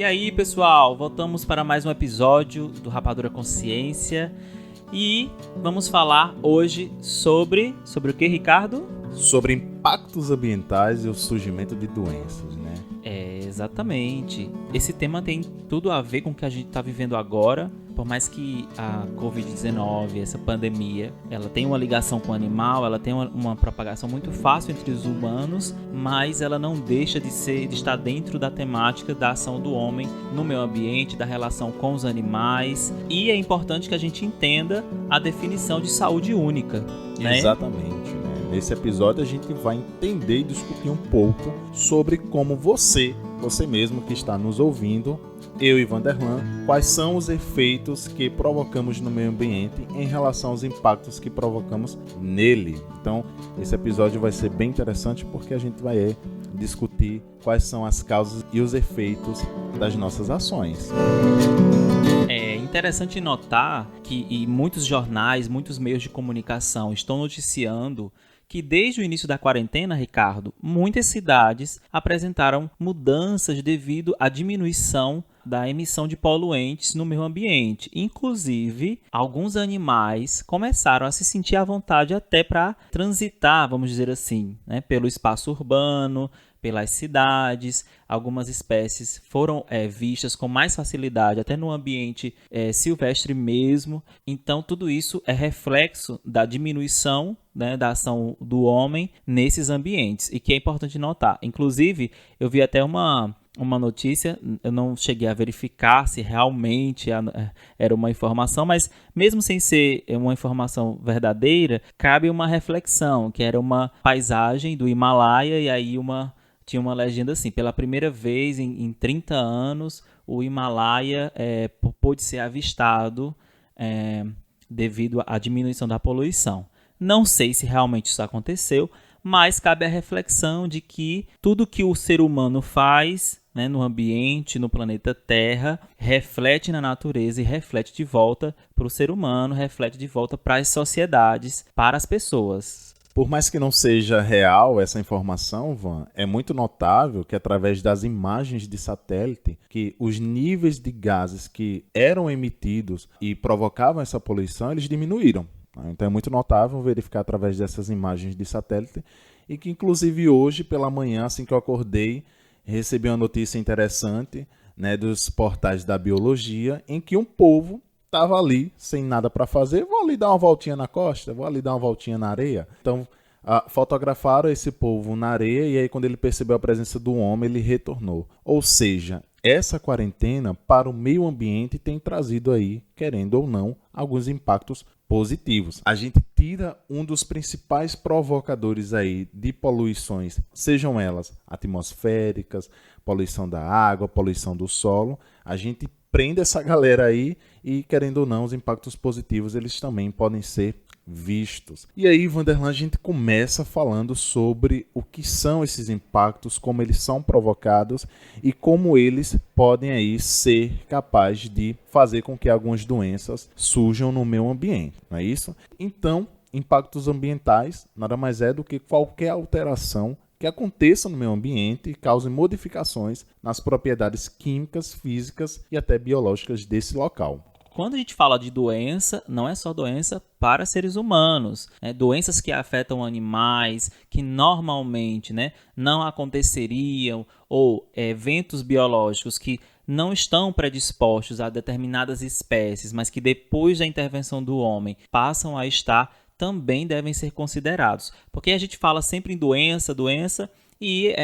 E aí, pessoal, voltamos para mais um episódio do Rapadura Consciência e vamos falar hoje sobre o que, Ricardo? Sobre impactos ambientais e o surgimento de doenças, né? Exatamente. Esse tema tem tudo a ver com o que a gente está vivendo agora. Por mais que a Covid-19, essa pandemia, ela tem uma ligação com o animal, ela tem uma propagação muito fácil entre os humanos, mas ela não deixa de estar dentro da temática da ação do homem no meio ambiente, da relação com os animais. E é importante que a gente entenda a definição de saúde única, né? Exatamente. Nesse episódio a gente vai entender e discutir um pouco sobre como você mesmo que está nos ouvindo, eu e Vanderlan, quais são os efeitos que provocamos no meio ambiente em relação aos impactos que provocamos nele. Então, esse episódio vai ser bem interessante porque a gente vai discutir quais são as causas e os efeitos das nossas ações. É interessante notar que muitos jornais, muitos meios de comunicação estão noticiando que desde o início da quarentena, Ricardo, muitas cidades apresentaram mudanças devido à diminuição da emissão de poluentes no meio ambiente. Inclusive, alguns animais começaram a se sentir à vontade até para transitar, vamos dizer assim, né, pelo espaço urbano, pelas cidades. Algumas espécies foram vistas com mais facilidade, até no ambiente silvestre mesmo. Então, tudo isso é reflexo da diminuição, né, da ação do homem nesses ambientes, e que é importante notar. Inclusive, eu vi até uma notícia, eu não cheguei a verificar se realmente era uma informação, mas mesmo sem ser uma informação verdadeira, cabe uma reflexão, que era uma paisagem do Himalaia, e aí tinha uma legenda assim: pela primeira vez em 30 anos, o Himalaia pôde ser avistado devido à diminuição da poluição. Não sei se realmente isso aconteceu, mas cabe a reflexão de que tudo que o ser humano faz, né, no ambiente, no planeta Terra, reflete na natureza e reflete de volta para o ser humano, reflete de volta para as sociedades, para as pessoas. Por mais que não seja real essa informação, Van, é muito notável que através das imagens de satélite, que os níveis de gases que eram emitidos e provocavam essa poluição, eles diminuíram. Então é muito notável verificar através dessas imagens de satélite, e que inclusive hoje pela manhã, assim que eu acordei, recebi uma notícia interessante, né, dos portais da biologia, em que um povo estava ali sem nada para fazer. Vou ali dar uma voltinha na costa, vou ali dar uma voltinha na areia. Então fotografaram esse povo na areia, e aí quando ele percebeu a presença do homem, ele retornou. Ou seja, essa quarentena para o meio ambiente tem trazido aí, querendo ou não, alguns impactos positivos. A gente tira um dos principais provocadores aí de poluições, sejam elas atmosféricas, poluição da água, poluição do solo. A gente prende essa galera aí e, querendo ou não, os impactos positivos eles também podem ser vistos. E aí, Vanderlan, a gente começa falando sobre o que são esses impactos, como eles são provocados e como eles podem aí ser capazes de fazer com que algumas doenças surjam no meio ambiente, não é isso? Então, impactos ambientais nada mais é do que qualquer alteração que aconteça no meio ambiente e cause modificações nas propriedades químicas, físicas e até biológicas desse local. Quando a gente fala de doença, não é só doença para seres humanos, né? Doenças que afetam animais, que normalmente, né, não aconteceriam, ou eventos biológicos que não estão predispostos a determinadas espécies, mas que depois da intervenção do homem passam a estar, também devem ser considerados. Porque a gente fala sempre em doença, e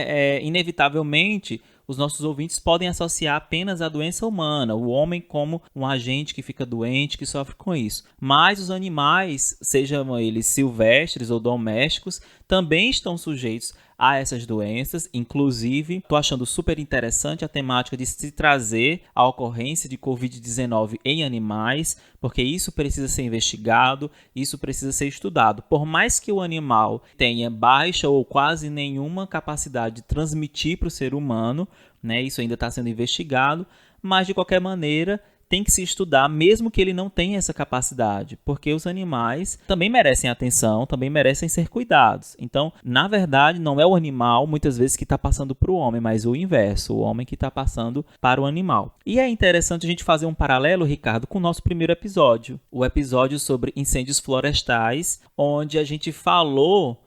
inevitavelmente os nossos ouvintes podem associar apenas a doença humana, o homem como um agente que fica doente, que sofre com isso. Mas os animais, sejam eles silvestres ou domésticos, também estão sujeitos a essas doenças. Inclusive, estou achando super interessante a temática de se trazer a ocorrência de Covid-19 em animais, porque isso precisa ser investigado, isso precisa ser estudado. Por mais que o animal tenha baixa ou quase nenhuma capacidade de transmitir para o ser humano, né, isso ainda está sendo investigado, mas de qualquer maneira tem que se estudar, mesmo que ele não tenha essa capacidade, porque os animais também merecem atenção, também merecem ser cuidados. Então, na verdade, não é o animal, muitas vezes, que está passando para o homem, mas o inverso, o homem que está passando para o animal. E é interessante a gente fazer um paralelo, Ricardo, com o nosso primeiro episódio, o episódio sobre incêndios florestais, onde a gente falou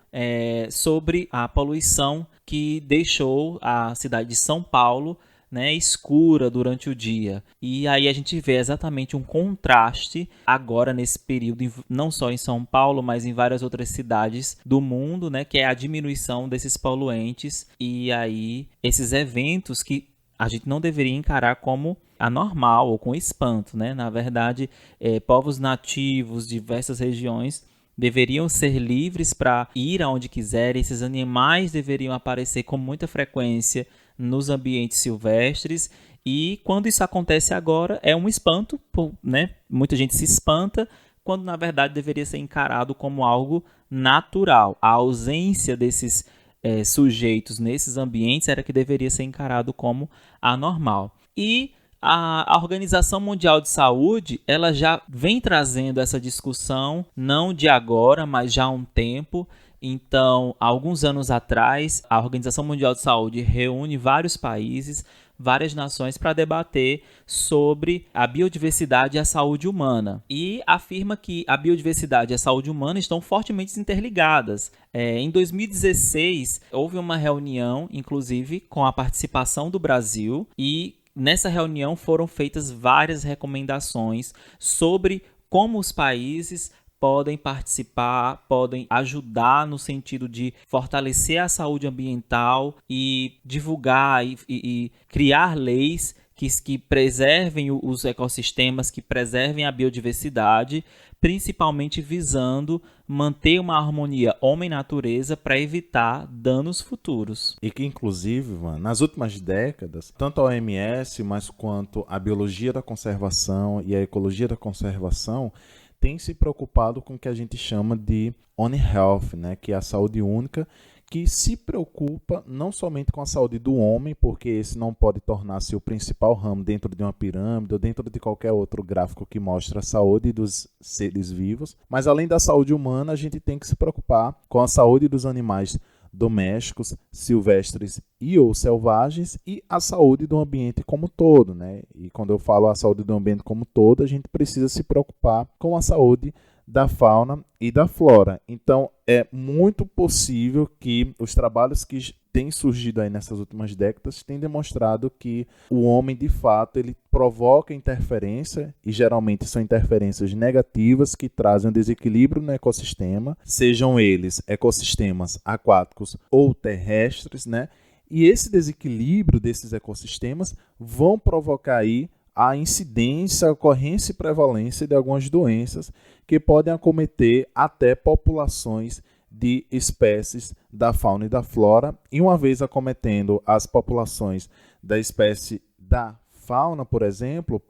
sobre a poluição que deixou a cidade de São Paulo, né, escura durante o dia. E aí a gente vê exatamente um contraste agora nesse período, não só em São Paulo, mas em várias outras cidades do mundo, né, que é a diminuição desses poluentes e aí esses eventos que a gente não deveria encarar como anormal ou com espanto, né? Na verdade, povos nativos de diversas regiões deveriam ser livres para ir aonde quiserem, esses animais deveriam aparecer com muita frequência nos ambientes silvestres, e quando isso acontece agora é um espanto, né? Muita gente se espanta, quando na verdade deveria ser encarado como algo natural. A ausência desses sujeitos nesses ambientes era que deveria ser encarado como anormal. E a Organização Mundial de Saúde, ela já vem trazendo essa discussão, não de agora, mas já há um tempo. Então, há alguns anos atrás, a Organização Mundial de Saúde reúne vários países, várias nações para debater sobre a biodiversidade e a saúde humana. E afirma que a biodiversidade e a saúde humana estão fortemente interligadas. Em 2016, houve uma reunião, inclusive, com a participação do Brasil, e nessa reunião foram feitas várias recomendações sobre como os países podem participar, podem ajudar no sentido de fortalecer a saúde ambiental e divulgar e criar leis que preservem os ecossistemas, que preservem a biodiversidade, principalmente visando manter uma harmonia homem-natureza para evitar danos futuros. E que, inclusive, nas últimas décadas, tanto a OMS, mas quanto a biologia da conservação e a ecologia da conservação tem se preocupado com o que a gente chama de One Health, né, que é a saúde única, que se preocupa não somente com a saúde do homem, porque esse não pode tornar-se o principal ramo dentro de uma pirâmide ou dentro de qualquer outro gráfico que mostra a saúde dos seres vivos, mas além da saúde humana, a gente tem que se preocupar com a saúde dos animais domésticos, silvestres e ou selvagens, e a saúde do ambiente como todo, né? E quando eu falo a saúde do ambiente como todo, a gente precisa se preocupar com a saúde da fauna e da flora. Então, é muito possível que os trabalhos que têm surgido aí nessas últimas décadas têm demonstrado que o homem, de fato, ele provoca interferência, e geralmente são interferências negativas que trazem um desequilíbrio no ecossistema, sejam eles ecossistemas aquáticos ou terrestres, né? E esse desequilíbrio desses ecossistemas vão provocar aí a incidência, a ocorrência e prevalência de algumas doenças que podem acometer até populações de espécies da fauna e da flora. E uma vez acometendo as populações da espécie da fauna, por exemplo,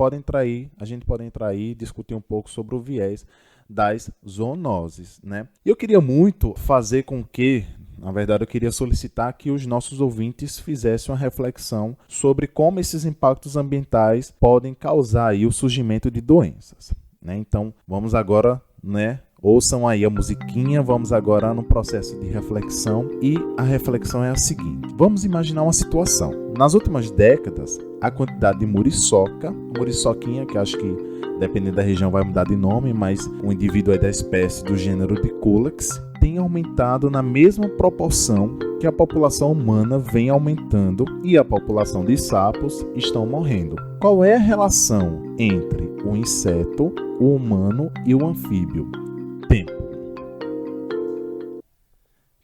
a gente pode entrar aí e discutir um pouco sobre o viés das zoonoses, né? Eu queria muito fazer com que, na verdade, eu queria solicitar que os nossos ouvintes fizessem uma reflexão sobre como esses impactos ambientais podem causar aí o surgimento de doenças, né? Então, vamos agora, né? Ouçam aí a musiquinha, vamos agora no processo de reflexão, e a reflexão é a seguinte: vamos imaginar uma situação. Nas últimas décadas, a quantidade de muriçoquinha, que acho que dependendo da região vai mudar de nome, mas o indivíduo é da espécie do gênero de Culex, tem aumentado na mesma proporção que a população humana vem aumentando e a população de sapos estão morrendo. Qual é a relação entre o inseto, o humano e o anfíbio? Tempo.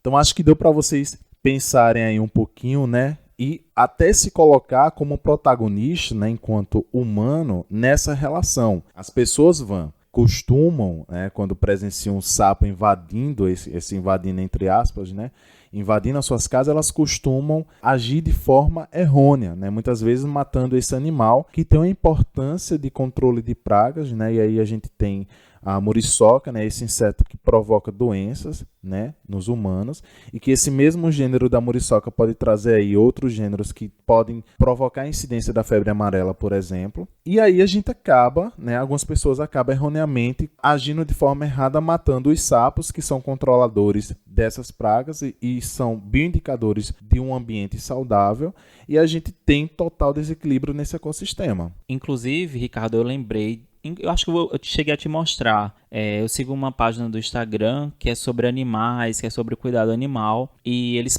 Então acho que deu para vocês pensarem aí um pouquinho, né? E até se colocar como protagonista, né, enquanto humano, nessa relação. As pessoas costumam, né, quando presenciam um sapo invadindo, esse invadindo entre aspas, né, invadindo as suas casas, elas costumam agir de forma errônea, né, muitas vezes matando esse animal que tem uma importância de controle de pragas, né, e aí a gente tem a muriçoca, né, esse inseto que provoca doenças, né, nos humanos, e que esse mesmo gênero da muriçoca pode trazer aí outros gêneros que podem provocar a incidência da febre amarela, por exemplo. E aí a gente acaba, né, algumas pessoas acabam erroneamente agindo de forma errada, matando os sapos, que são controladores dessas pragas e são bioindicadores de um ambiente saudável, e a gente tem total desequilíbrio nesse ecossistema. Inclusive, Ricardo, eu lembrei, eu acho que eu cheguei a te mostrar. Eu sigo uma página do Instagram que é sobre animais, que é sobre o cuidado animal, e eles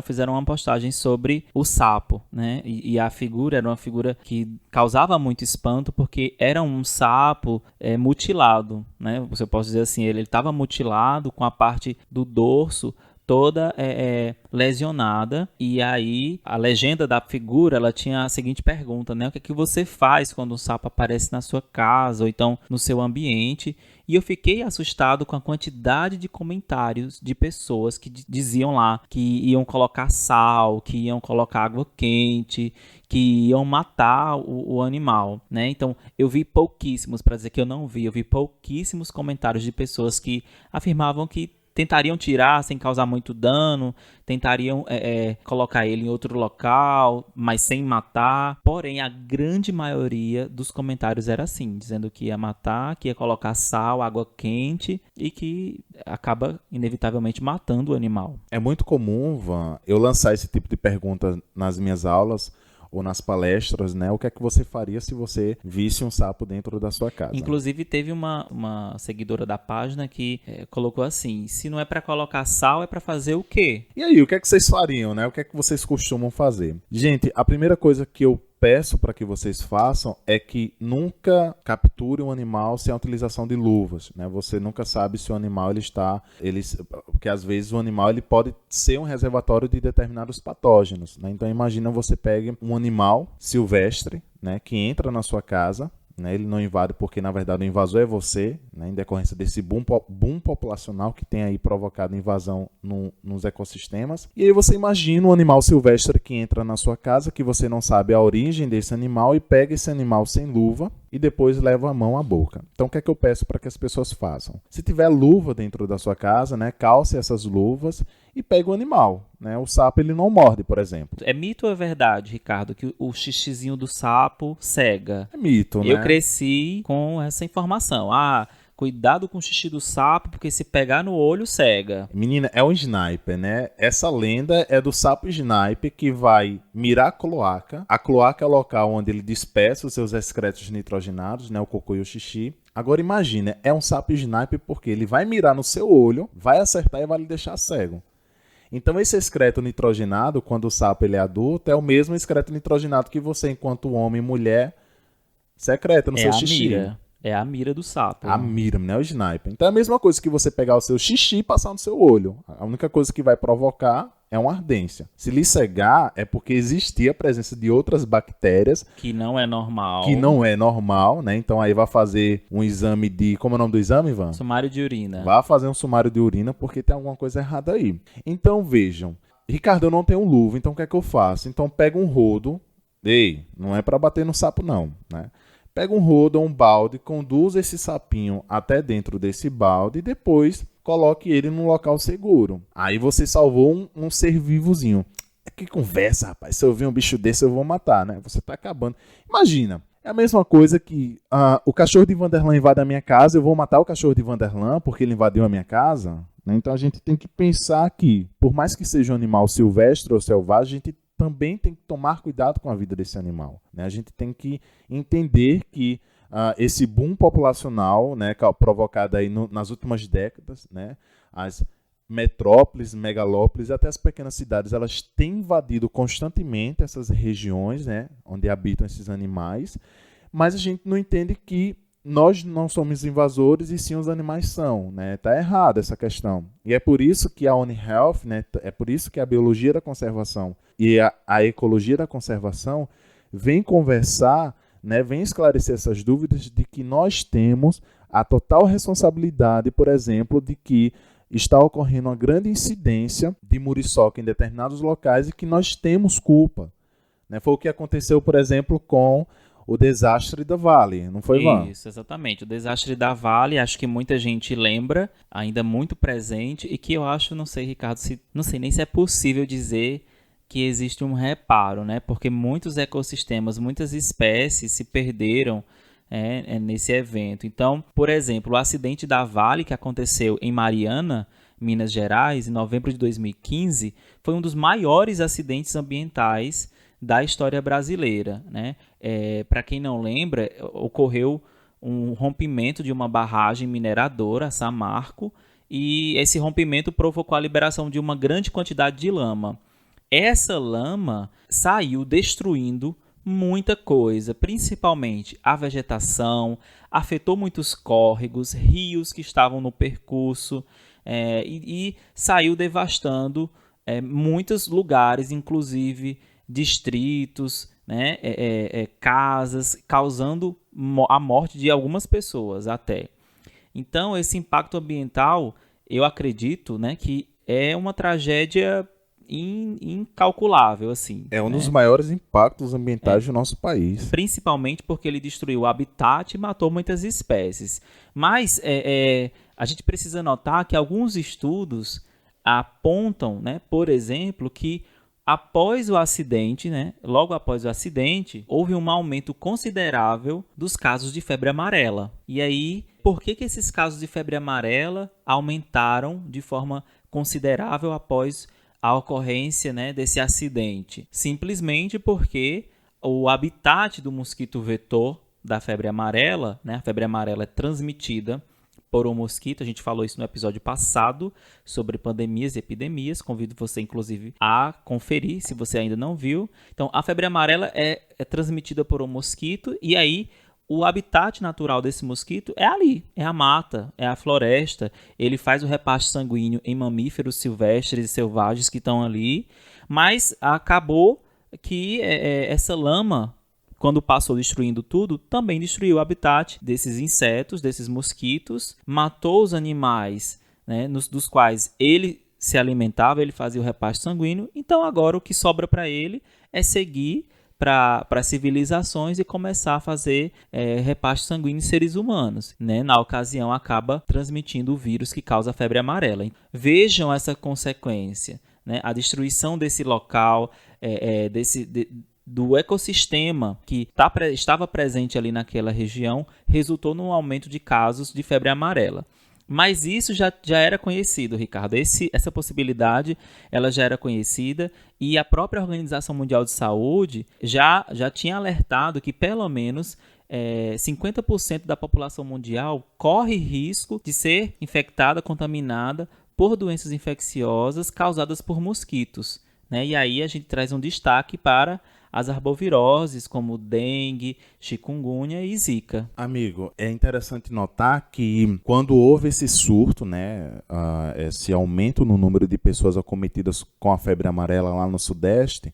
fizeram uma postagem sobre o sapo, né? E a figura era uma figura que causava muito espanto, porque era um sapo mutilado, né? Você pode dizer assim, ele estava mutilado com a parte do dorso toda lesionada, e aí a legenda da figura, ela tinha a seguinte pergunta, né? O que é que você faz quando um sapo aparece na sua casa ou então no seu ambiente? E eu fiquei assustado com a quantidade de comentários de pessoas que diziam lá que iam colocar sal, que iam colocar água quente, que iam matar o animal, né? Então, eu vi pouquíssimos, para dizer que eu vi pouquíssimos comentários de pessoas que afirmavam que tentariam tirar sem causar muito dano, tentariam colocar ele em outro local, mas sem matar. Porém, a grande maioria dos comentários era assim, dizendo que ia matar, que ia colocar sal, água quente e que acaba inevitavelmente matando o animal. É muito comum, Van, eu lançar esse tipo de pergunta nas minhas aulas ou nas palestras, né? O que é que você faria se você visse um sapo dentro da sua casa? Inclusive, teve uma seguidora da página que colocou assim: se não é para colocar sal, é para fazer o quê? E aí, o que é que vocês fariam, né? O que é que vocês costumam fazer? Gente, a primeira coisa que eu peço para que vocês façam é que nunca capture um animal sem a utilização de luvas, né? Você nunca sabe se o animal porque às vezes o animal ele pode ser um reservatório de determinados patógenos, né? Então imagina você pegue um animal silvestre, né, que entra na sua casa, né, ele não invade porque na verdade o invasor é você, né, em decorrência desse boom populacional que tem aí provocado invasão nos ecossistemas. E aí você imagina um animal silvestre que entra na sua casa, que você não sabe a origem desse animal, e pega esse animal sem luva e depois leva a mão à boca. Então o que é que eu peço para que as pessoas façam? Se tiver luva dentro da sua casa, né, calce essas luvas e pegue o animal, né? O sapo ele não morde, por exemplo. É mito ou é verdade, Ricardo, que o xixizinho do sapo cega? É mito, né? Eu cresci com essa informação. Cuidado com o xixi do sapo, porque se pegar no olho, cega. Menina, é um sniper, né? Essa lenda é do sapo sniper que vai mirar a cloaca. A cloaca é o local onde ele dispersa os seus excretos nitrogenados, né? O cocô e o xixi. Agora imagina, é um sapo sniper porque ele vai mirar no seu olho, vai acertar e vai lhe deixar cego. Então esse excreto nitrogenado, quando o sapo ele é adulto, é o mesmo excreto nitrogenado que você, enquanto homem e mulher, secreta no seu xixi. Mira. É a mira do sapo. A mira, né? O sniper. Então é a mesma coisa que você pegar o seu xixi e passar no seu olho. A única coisa que vai provocar é uma ardência. Se lhe cegar, é porque existia a presença de outras bactérias. Que não é normal. Que não é normal, né? Então aí vai fazer um exame de... Como é o nome do exame, Ivan? Sumário de urina. Vai fazer um sumário de urina porque tem alguma coisa errada aí. Então vejam. Ricardo, eu não tenho luva, então o que é que eu faço? Então pega um rodo. Ei, não é para bater no sapo não, né? Pega um rodo ou um balde, conduz esse sapinho até dentro desse balde e depois coloque ele num local seguro. Aí você salvou um ser vivozinho. Que conversa, rapaz. Se eu ver um bicho desse, eu vou matar, né? Você tá acabando. Imagina, é a mesma coisa que o cachorro de Vanderlan invade a minha casa, eu vou matar o cachorro de Vanderlan porque ele invadiu a minha casa? Então a gente tem que pensar que, por mais que seja um animal silvestre ou selvagem, a gente também tem que tomar cuidado com a vida desse animal, né? A gente tem que entender que esse boom populacional, né, provocado aí nas últimas décadas, né, as metrópoles, megalópolis, até as pequenas cidades, elas têm invadido constantemente essas regiões, né, onde habitam esses animais, mas a gente não entende que nós não somos invasores e sim os animais são, né? Tá errado essa questão. E é por isso que a One Health, né, é por isso que a biologia da conservação e a ecologia da conservação vem conversar, né, vem esclarecer essas dúvidas de que nós temos a total responsabilidade, por exemplo, de que está ocorrendo uma grande incidência de muriçoca em determinados locais e que nós temos culpa, né? Foi o que aconteceu, por exemplo, com o desastre da Vale, não foi, Van? Isso, exatamente. O desastre da Vale, acho que muita gente lembra, ainda muito presente, e que eu acho, não sei, Ricardo, não sei nem se é possível dizer que existe um reparo, né? Porque muitos ecossistemas, muitas espécies se perderam nesse evento. Então, por exemplo, o acidente da Vale que aconteceu em Mariana, Minas Gerais, em novembro de 2015, foi um dos maiores acidentes ambientais da história brasileira, né? Para quem não lembra, ocorreu um rompimento de uma barragem mineradora, a Samarco, e esse rompimento provocou a liberação de uma grande quantidade de lama. Essa lama saiu destruindo muita coisa, principalmente a vegetação, afetou muitos córregos, rios que estavam no percurso e saiu devastando muitos lugares, inclusive distritos, né, casas, causando a morte de algumas pessoas até. Então, esse impacto ambiental, eu acredito, né, que é uma tragédia incalculável, assim. É um Né? dos maiores impactos ambientais do nosso país. Principalmente porque ele destruiu o habitat e matou muitas espécies. Mas a gente precisa notar que alguns estudos apontam, né, por exemplo, que após o acidente, né, logo após o acidente, houve um aumento considerável dos casos de febre amarela. E aí, por que esses casos de febre amarela aumentaram de forma considerável após a ocorrência, né, desse acidente? Simplesmente porque o habitat do mosquito vetor da febre amarela, né, a febre amarela é transmitida por um mosquito, a gente falou isso no episódio passado sobre pandemias e epidemias, convido você inclusive a conferir se você ainda não viu. Então a febre amarela é transmitida por um mosquito e aí o habitat natural desse mosquito é ali, é a mata, é a floresta. Ele faz o repasto sanguíneo em mamíferos silvestres e selvagens que estão ali, mas acabou que essa lama, quando passou destruindo tudo, também destruiu o habitat desses insetos, desses mosquitos, matou os animais, né, dos quais ele se alimentava, ele fazia o repasto sanguíneo. Então agora o que sobra para ele é seguir para civilizações e começar a fazer repasto sanguíneo em seres humanos. Né? Na ocasião, acaba transmitindo o vírus que causa a febre amarela. Vejam essa consequência. Né? A destruição desse local, do ecossistema que estava presente ali naquela região, resultou num aumento de casos de febre amarela. Mas isso já era conhecido, Ricardo. Essa possibilidade ela já era conhecida e a própria Organização Mundial de Saúde já tinha alertado que pelo menos 50% da população mundial corre risco de ser infectada, contaminada por doenças infecciosas causadas por mosquitos. Né? E aí a gente traz um destaque para as arboviroses como dengue, chikungunya e zika. Amigo, é interessante notar que quando houve esse surto, né, esse aumento no número de pessoas acometidas com a febre amarela lá no Sudeste,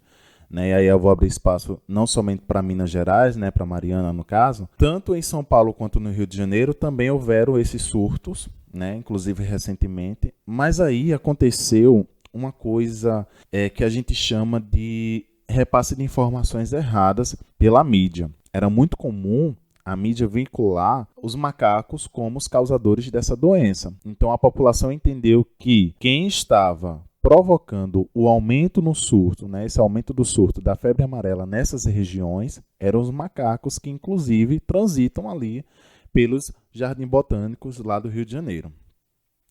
né, e aí eu vou abrir espaço não somente para Minas Gerais, né, para Mariana no caso, tanto em São Paulo quanto no Rio de Janeiro também houveram esses surtos, né, inclusive recentemente, mas aí aconteceu uma coisa que a gente chama de repasse de informações erradas pela mídia. Era muito comum a mídia vincular os macacos como os causadores dessa doença. Então a população entendeu que quem estava provocando o aumento no surto, né, esse aumento do surto da febre amarela nessas regiões, eram os macacos que inclusive transitam ali pelos jardins botânicos lá do Rio de Janeiro.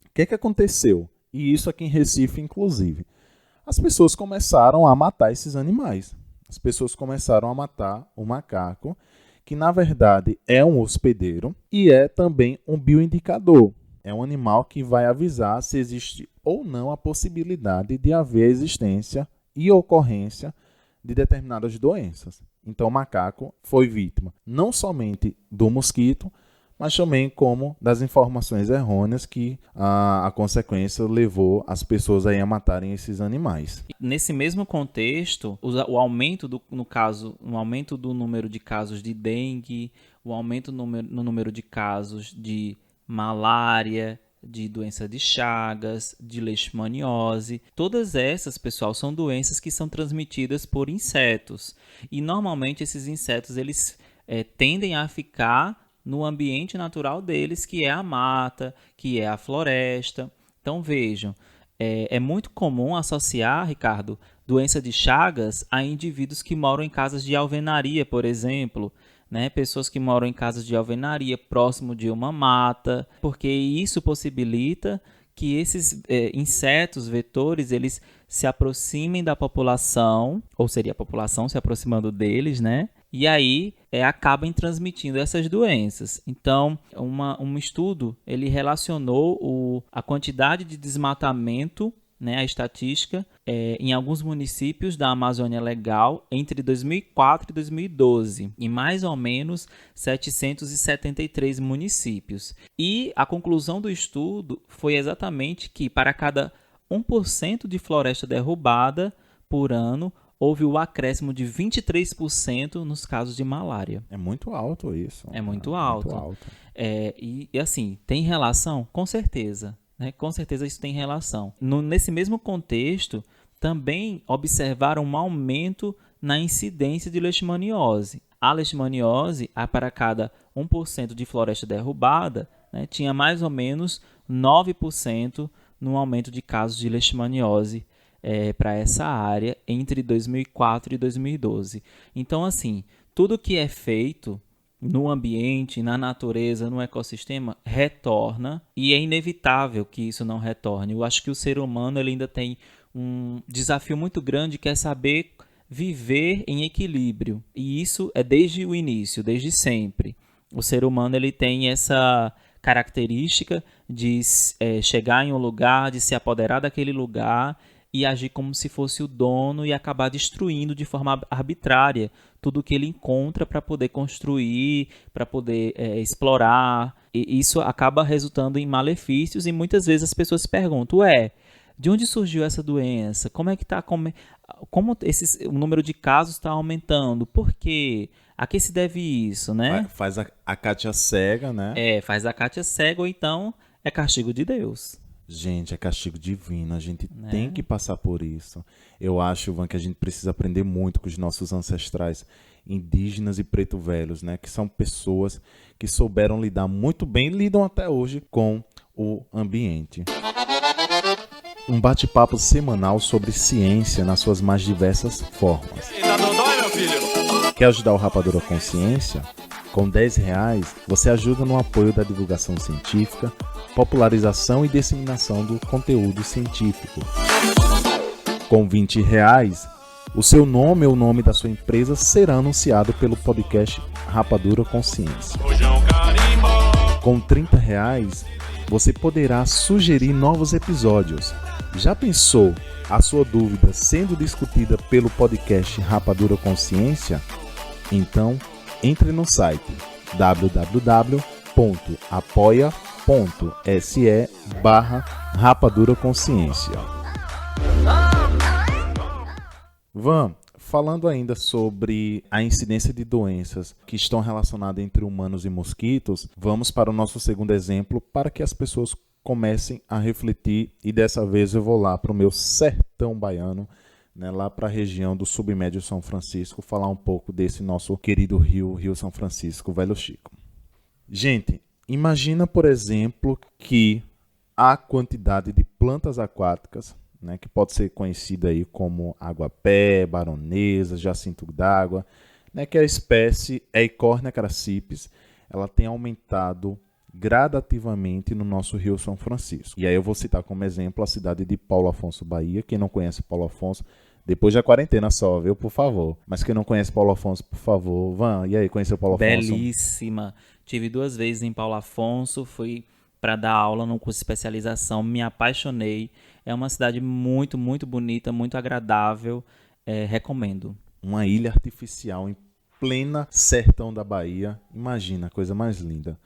O que aconteceu? E isso aqui em Recife, inclusive. As pessoas começaram a matar esses animais. As pessoas começaram a matar o macaco, que na verdade é um hospedeiro e é também um bioindicador. É um animal que vai avisar se existe ou não a possibilidade de haver existência e ocorrência de determinadas doenças. Então o macaco foi vítima não somente do mosquito, mas também como das informações errôneas que a consequência levou as pessoas aí a matarem esses animais. Nesse mesmo contexto, o aumento o aumento do número de casos de dengue, o aumento no número de casos de malária, de doença de Chagas, de leishmaniose, todas essas, pessoal, são doenças que são transmitidas por insetos. E normalmente esses insetos eles tendem a ficar no ambiente natural deles, que é a mata, que é a floresta. Então, vejam, é muito comum associar, Ricardo, doença de Chagas a indivíduos que moram em casas de alvenaria, por exemplo, né? Pessoas que moram em casas de alvenaria próximo de uma mata, porque isso possibilita que esses insetos vetores eles se aproximem da população, ou seria a população se aproximando deles, né? E aí acabam transmitindo essas doenças. Então, um estudo ele relacionou a quantidade de desmatamento, né, a estatística, em alguns municípios da Amazônia Legal entre 2004 e 2012, em mais ou menos 773 municípios. E a conclusão do estudo foi exatamente que para cada 1% de floresta derrubada por ano, houve o acréscimo de 23% nos casos de malária. É muito alto isso. É muito alto. Muito alto. E assim, tem relação? Com certeza. Né? Com certeza isso tem relação. Nesse mesmo contexto, também observaram um aumento na incidência de leishmaniose. A leishmaniose, para cada 1% de floresta derrubada, né, tinha mais ou menos 9% no aumento de casos de leishmaniose para essa área entre 2004 e 2012. Então, assim, tudo que é feito no ambiente, na natureza, no ecossistema, retorna e é inevitável que isso não retorne. Eu acho que o ser humano ele ainda tem um desafio muito grande que é saber viver em equilíbrio. E isso é desde o início, desde sempre. O ser humano ele tem essa característica de chegar em um lugar, de se apoderar daquele lugar e agir como se fosse o dono e acabar destruindo de forma arbitrária tudo que ele encontra para poder construir, para poder explorar. E isso acaba resultando em malefícios e muitas vezes as pessoas se perguntam, de onde surgiu essa doença? Como é que está? Como o número de casos está aumentando? Por quê? A que se deve isso, né? Faz a Kátia cega, né? Faz a Kátia cega ou então é castigo de Deus. Gente, é castigo divino, a gente tem que passar por isso. Eu acho, Ivan, que a gente precisa aprender muito com os nossos ancestrais indígenas e preto-velhos, né? Que são pessoas que souberam lidar muito bem e lidam até hoje com o ambiente. Um bate-papo semanal sobre ciência nas suas mais diversas formas. Quer ajudar o Rapadura Consciência? Com R$10, você ajuda no apoio da divulgação científica, popularização e disseminação do conteúdo científico. Com R$20, o seu nome ou o nome da sua empresa será anunciado pelo podcast Rapadura Consciência. Com R$30, você poderá sugerir novos episódios. Já pensou a sua dúvida sendo discutida pelo podcast Rapadura Consciência? Então, entre no site www.apoia.se/Rapadura Consciência. Van, falando ainda sobre a incidência de doenças que estão relacionadas entre humanos e mosquitos, vamos para o nosso segundo exemplo para que as pessoas comecem a refletir e dessa vez eu vou lá para o meu sertão baiano, né, lá para a região do submédio São Francisco, falar um pouco desse nosso querido Rio São Francisco, Velho Chico. Gente, imagina, por exemplo, que a quantidade de plantas aquáticas, né, que pode ser conhecida aí como aguapé, baronesa, jacinto d'água, né, que a espécie Eichhornia crassipes, ela tem aumentado gradativamente no nosso Rio São Francisco. E aí eu vou citar como exemplo a cidade de Paulo Afonso, Bahia. Quem não conhece Paulo Afonso, depois da quarentena só, viu, por favor. Mas quem não conhece Paulo Afonso, por favor, Van, e aí, conheceu Paulo Afonso? Belíssima. Tive 2 vezes em Paulo Afonso, fui para dar aula num curso de especialização, me apaixonei. É uma cidade muito, muito bonita, muito agradável, recomendo. Uma ilha artificial em plena sertão da Bahia, imagina, a coisa mais linda.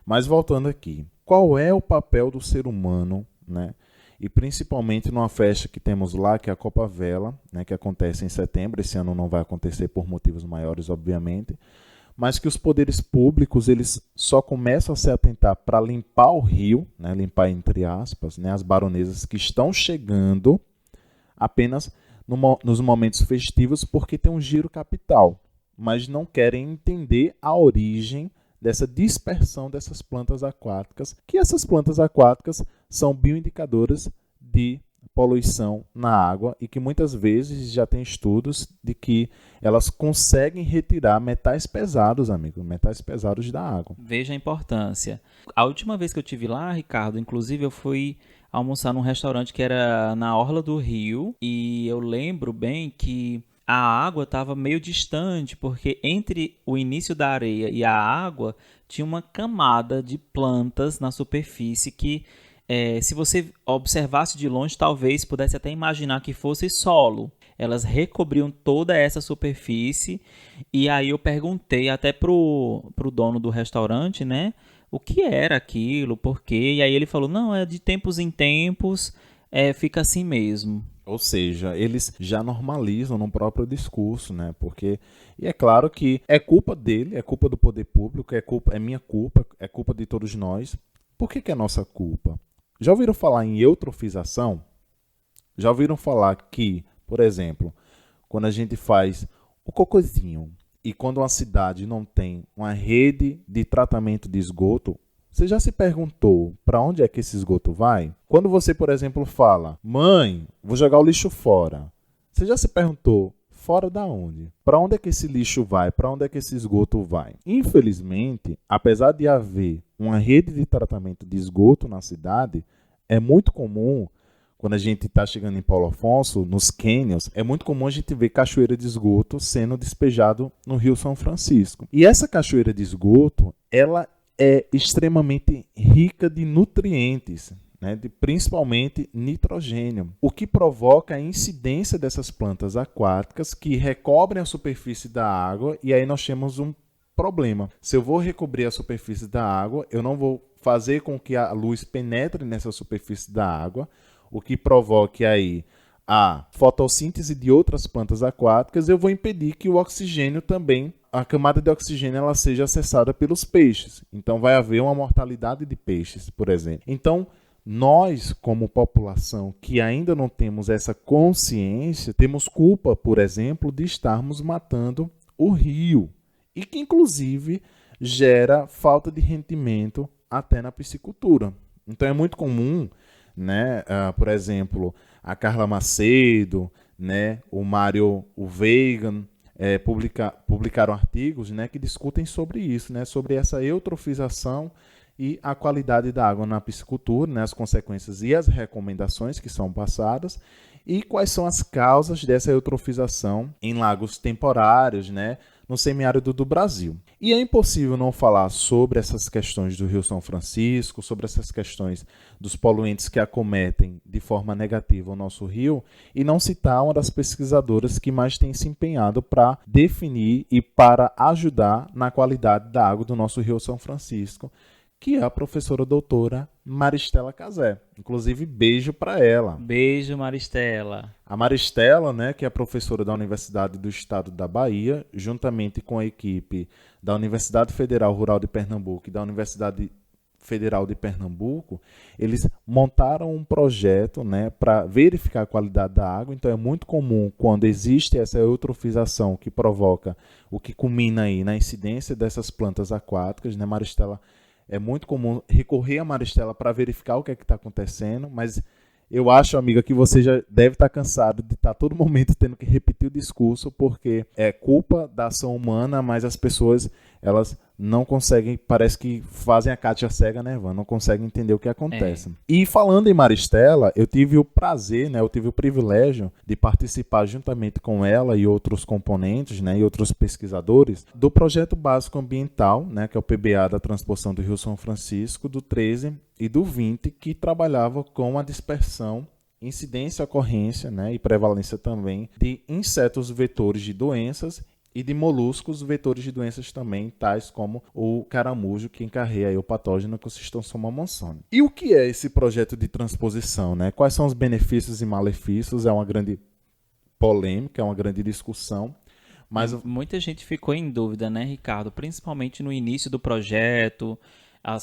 Mas voltando aqui, qual é o papel do ser humano, né? E principalmente numa festa que temos lá, que é a Copa Vela, né, que acontece em setembro. Esse ano não vai acontecer por motivos maiores, obviamente, mas que os poderes públicos eles só começam a se atentar para limpar o rio, né, limpar entre aspas, né, as baronesas que estão chegando apenas nos momentos festivos, porque tem um giro capital. mas não querem entender a origem dessa dispersão dessas plantas aquáticas, que essas plantas aquáticas são bioindicadoras de poluição na água e que muitas vezes já tem estudos de que elas conseguem retirar metais pesados, amigo, metais pesados da água. Veja a importância. A última vez que eu tive lá, Ricardo, inclusive eu fui almoçar num restaurante que era na orla do rio e eu lembro bem que a água estava meio distante, porque entre o início da areia e a água tinha uma camada de plantas na superfície que, se você observasse de longe, talvez pudesse até imaginar que fosse solo. Elas recobriam toda essa superfície e aí eu perguntei até pro dono do restaurante, né, o que era aquilo, por quê? E aí ele falou, não, é de tempos em tempos, fica assim mesmo. Ou seja, eles já normalizam no próprio discurso, né? Porque, e é claro que é culpa dele, é culpa do poder público, é minha culpa, é culpa de todos nós. Por que é nossa culpa? Já ouviram falar em eutrofização? Já ouviram falar que, por exemplo, quando a gente faz o cocôzinho e quando uma cidade não tem uma rede de tratamento de esgoto, você já se perguntou para onde é que esse esgoto vai? Quando você, por exemplo, fala, mãe, vou jogar o lixo fora. Você já se perguntou, fora da onde? Para onde é que esse lixo vai? Para onde é que esse esgoto vai? Infelizmente, apesar de haver uma rede de tratamento de esgoto na cidade, é muito comum, quando a gente está chegando em Paulo Afonso, nos cânions, é muito comum a gente ver cachoeira de esgoto sendo despejado no Rio São Francisco. E essa cachoeira de esgoto, ela é extremamente rica de nutrientes, né, principalmente nitrogênio, o que provoca a incidência dessas plantas aquáticas que recobrem a superfície da água e aí nós temos um problema. Se eu vou recobrir a superfície da água, eu não vou fazer com que a luz penetre nessa superfície da água, o que provoque aí a fotossíntese de outras plantas aquáticas, eu vou impedir que o oxigênio também, a camada de oxigênio, ela seja acessada pelos peixes. Então vai haver uma mortalidade de peixes, por exemplo. Então, nós, como população que ainda não temos essa consciência, temos culpa, por exemplo, de estarmos matando o rio. E que, inclusive, gera falta de rendimento até na piscicultura. Então é muito comum, né, por exemplo, a Carla Macedo, né, o Mário Weigan, publicaram artigos, né, que discutem sobre isso, né, sobre essa eutrofização e a qualidade da água na piscicultura, né, as consequências e as recomendações que são passadas e quais são as causas dessa eutrofização em lagos temporários, né, no semiárido do Brasil. E é impossível não falar sobre essas questões do Rio São Francisco, sobre essas questões dos poluentes que acometem de forma negativa o nosso rio, e não citar uma das pesquisadoras que mais tem se empenhado para definir e para ajudar na qualidade da água do nosso Rio São Francisco, que é a professora doutora Maristela Cazé. Inclusive, beijo para ela. Beijo, Maristela. A Maristela, né, que é professora da Universidade do Estado da Bahia, juntamente com a equipe da Universidade Federal Rural de Pernambuco e da Universidade Federal de Pernambuco, eles montaram um projeto, né, para verificar a qualidade da água. Então é muito comum quando existe essa eutrofização que provoca o que culmina aí na incidência dessas plantas aquáticas, né, Maristela? É muito comum recorrer a Maristela para verificar o que é que está acontecendo, mas eu acho, amiga, que você já deve estar cansado de estar todo momento tendo que repetir o discurso, porque é culpa da ação humana, mas as pessoas, elas não conseguem, parece que fazem a Cátia cega, né, Ivan? Não conseguem entender o que acontece. E falando em Maristela, eu tive o prazer, né, eu tive o privilégio de participar juntamente com ela e outros componentes, né, e outros pesquisadores, do Projeto Básico Ambiental, né, que é o PBA da Transposição do Rio São Francisco, do 13 e do 20, que trabalhava com a dispersão, incidência, ocorrência, né, e prevalência também de insetos vetores de doenças e de moluscos vetores de doenças também, tais como o caramujo, que encarrega aí o patógeno que o Schistosoma monsonia. E o que é esse projeto de transposição, né? Quais são os benefícios e malefícios? É uma grande polêmica, é uma grande discussão. Mas muita gente ficou em dúvida, né, Ricardo? Principalmente no início do projeto,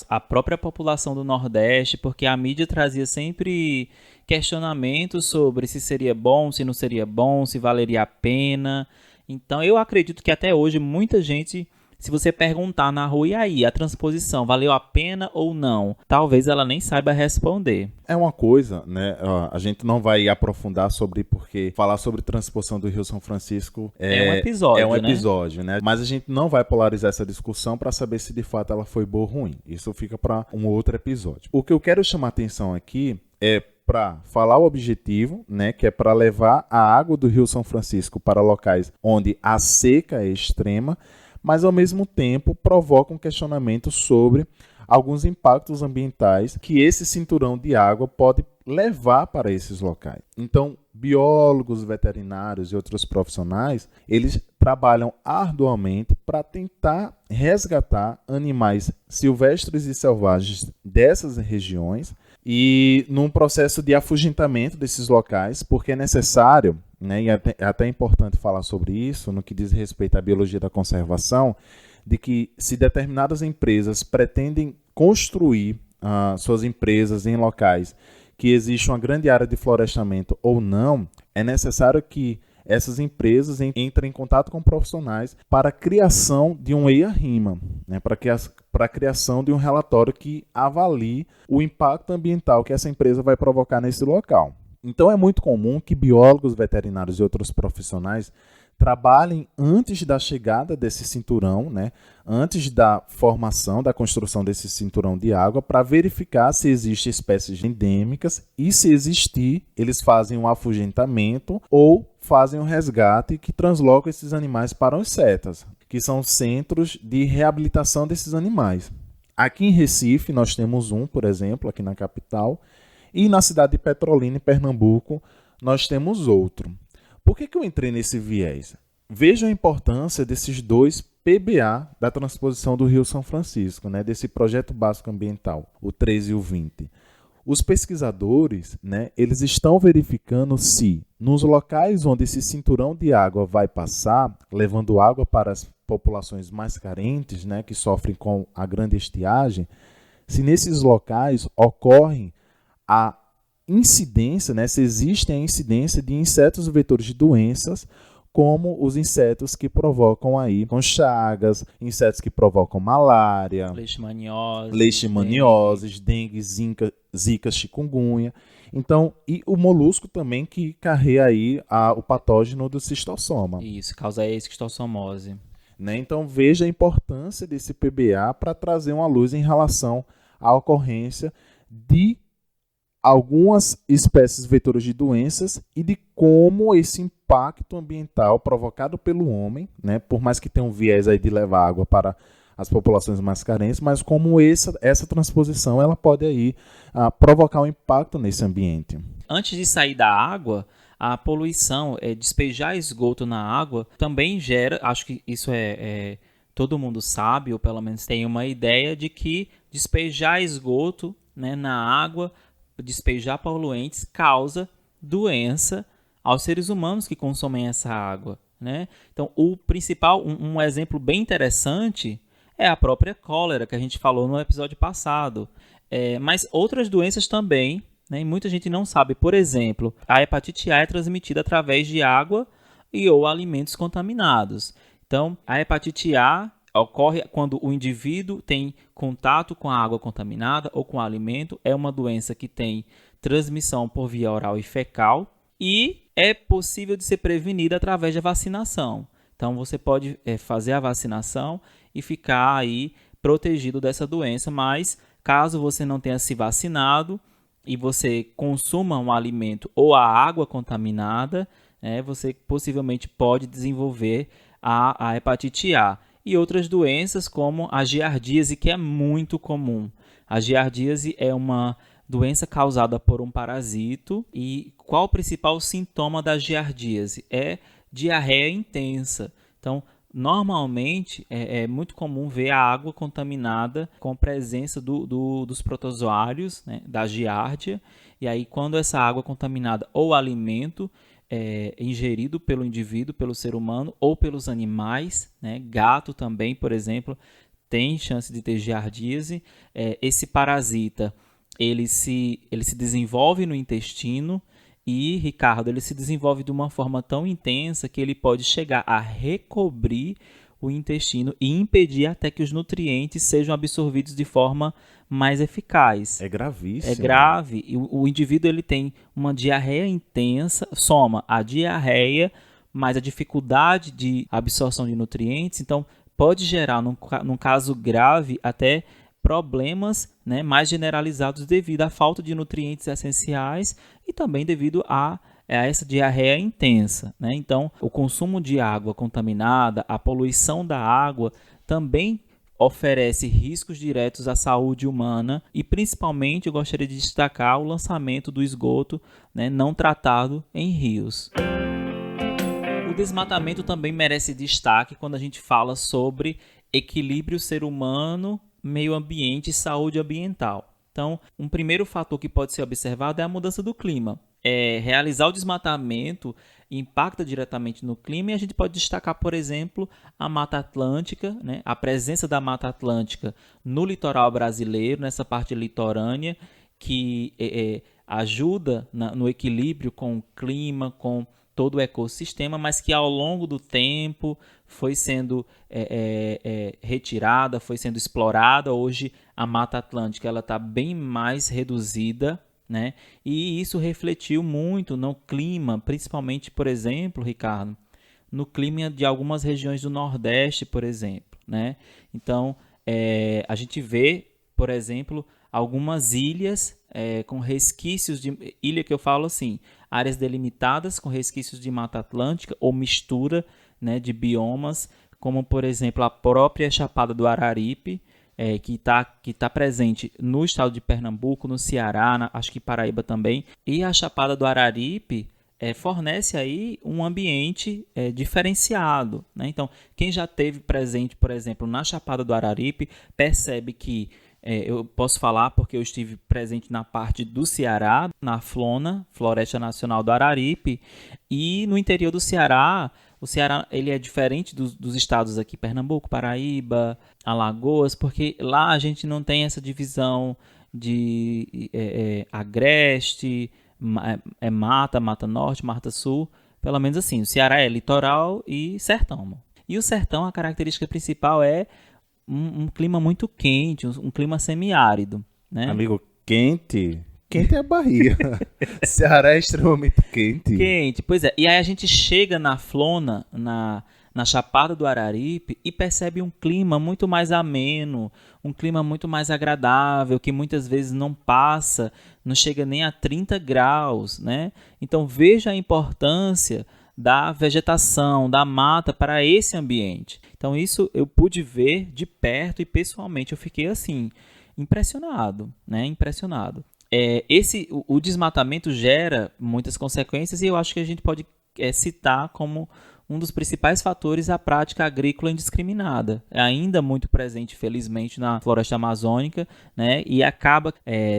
a própria população do Nordeste, porque a mídia trazia sempre questionamentos sobre se seria bom, se não seria bom, se valeria a pena. Então eu acredito que até hoje muita gente, se você perguntar na rua, e aí, a transposição valeu a pena ou não? Talvez ela nem saiba responder. É uma coisa, né? A gente não vai aprofundar sobre, porque falar sobre transposição do Rio São Francisco É um episódio, né? Mas a gente não vai polarizar essa discussão para saber se de fato ela foi boa ou ruim. Isso fica para um outro episódio. O que eu quero chamar a atenção aqui é para falar o objetivo, né, que é para levar a água do Rio São Francisco para locais onde a seca é extrema, mas ao mesmo tempo provoca um questionamento sobre alguns impactos ambientais que esse cinturão de água pode levar para esses locais. Então, biólogos, veterinários e outros profissionais, eles trabalham arduamente para tentar resgatar animais silvestres e selvagens dessas regiões e num processo de afugentamento desses locais, porque é necessário, né, e é até importante falar sobre isso no que diz respeito à biologia da conservação, de que se determinadas empresas pretendem construir suas empresas em locais que existe uma grande área de florestamento ou não, é necessário que essas empresas entrem em contato com profissionais para a criação de um EIA-RIMA, né, para a criação de um relatório que avalie o impacto ambiental que essa empresa vai provocar nesse local. Então é muito comum que biólogos, veterinários e outros profissionais trabalhem antes da chegada desse cinturão, né, antes da formação, da construção desse cinturão de água, para verificar se existem espécies endêmicas e, se existir, eles fazem um afugentamento ou fazem um resgate que translocam esses animais para os CETAs, que são centros de reabilitação desses animais. Aqui em Recife nós temos um, por exemplo, aqui na capital, e na cidade de Petrolina, em Pernambuco, nós temos outro. Por que eu entrei nesse viés? Veja a importância desses dois PBA da transposição do Rio São Francisco, né, desse projeto básico ambiental, o 13 e o 20. Os pesquisadores, né, eles estão verificando se nos locais onde esse cinturão de água vai passar, levando água para as populações mais carentes, né, que sofrem com a grande estiagem, se nesses locais ocorre a incidência, né, se existe a incidência de insetos vetores de doenças, como os insetos que provocam aí com chagas, insetos que provocam malária, leishmanioses, dengue, zika, chikungunya. Então, e o molusco também que carrega aí o patógeno do cistossoma. Isso, causa a esquistossomose. Né? Então, veja a importância desse PBA para trazer uma luz em relação à ocorrência de algumas espécies vetoras de doenças e de como esse impacto ambiental provocado pelo homem, né, por mais que tenha um viés aí de levar água para as populações mais carentes, mas como essa transposição ela pode aí provocar um impacto nesse ambiente. Antes de sair da água, a poluição, despejar esgoto na água, também gera, acho que isso todo mundo sabe, ou pelo menos tem uma ideia de que despejar esgoto, né, na água, despejar poluentes causa doença aos seres humanos que consomem essa água, né? Então, o principal, um exemplo bem interessante é a própria cólera, que a gente falou no episódio passado. Mas outras doenças também, né? E muita gente não sabe. Por exemplo, a hepatite A é transmitida através de água ou alimentos contaminados. Então, a hepatite A ocorre quando o indivíduo tem contato com a água contaminada ou com o alimento. É uma doença que tem transmissão por via oral e fecal e é possível de ser prevenida através da vacinação. Então, você pode fazer a vacinação e ficar aí protegido dessa doença, mas caso você não tenha se vacinado e você consuma um alimento ou a água contaminada, você possivelmente pode desenvolver a hepatite A. E outras doenças como a giardíase, que é muito comum. A giardíase é uma doença causada por um parasito. E qual o principal sintoma da giardíase? É diarreia intensa. Então, normalmente, é muito comum ver a água contaminada com presença dos protozoários, né, da giardia. E aí, quando essa água contaminada ou alimento ingerido pelo indivíduo, pelo ser humano ou pelos animais, né? Gato também, por exemplo, tem chance de ter giardíase. Esse parasita ele se desenvolve no intestino E, Ricardo, ele se desenvolve de uma forma tão intensa que ele pode chegar a recobrir o intestino e impedir até que os nutrientes sejam absorvidos de forma mais eficaz. É É gravíssimo. grave. E o indivíduo ele tem uma diarreia intensa, soma a diarreia mais a dificuldade de absorção de nutrientes, então pode gerar, num caso grave, até problemas, né, mais generalizados devido à falta de nutrientes essenciais e também devido a essa diarreia intensa, né? Então, o consumo de água contaminada, a poluição da água também oferece riscos diretos à saúde humana e, principalmente, eu gostaria de destacar o lançamento do esgoto, né, não tratado em rios. O desmatamento também merece destaque quando a gente fala sobre equilíbrio ser humano, meio ambiente e saúde ambiental. Então, um primeiro fator que pode ser observado é a mudança do clima. Realizar o desmatamento impacta diretamente no clima e a gente pode destacar, por exemplo, a Mata Atlântica, né? A presença da Mata Atlântica no litoral brasileiro, nessa parte litorânea, que ajuda no equilíbrio com o clima, com todo o ecossistema, mas que ao longo do tempo foi sendo retirada, foi sendo explorada. Hoje a Mata Atlântica está bem mais reduzida, né? E isso refletiu muito no clima, principalmente, por exemplo, Ricardo, no clima de algumas regiões do Nordeste, por exemplo, né? Então, a gente vê, por exemplo, algumas ilhas com resquícios de... Ilha que eu falo assim, áreas delimitadas com resquícios de Mata Atlântica ou mistura, né, de biomas, como, por exemplo, a própria Chapada do Araripe, que tá presente no estado de Pernambuco, no Ceará, acho que Paraíba também. E a Chapada do Araripe fornece aí um ambiente diferenciado, né? Então, quem já teve presente, por exemplo, na Chapada do Araripe, percebe que eu posso falar porque eu estive presente na parte do Ceará, na Flona, Floresta Nacional do Araripe, e no interior do Ceará, o Ceará ele é diferente dos estados aqui, Pernambuco, Paraíba, Alagoas, porque lá a gente não tem essa divisão de agreste, mata, mata norte, mata sul, pelo menos assim, o Ceará é litoral e sertão. E o sertão, a característica principal é um clima muito quente, um clima semiárido, né? Amigo, quente. Quente é a Bahia. Ceará é extremamente quente. Quente, pois é. E aí a gente chega na Flona, na Chapada do Araripe, e percebe um clima muito mais ameno, um clima muito mais agradável, que muitas vezes não passa, não chega nem a 30 graus, né? Então veja a importância da vegetação, da mata para esse ambiente. Então isso eu pude ver de perto e pessoalmente eu fiquei assim, impressionado, né? Impressionado. O desmatamento gera muitas consequências e eu acho que a gente pode citar como um dos principais fatores a prática agrícola indiscriminada. É ainda muito presente, felizmente, na floresta amazônica, né? E acaba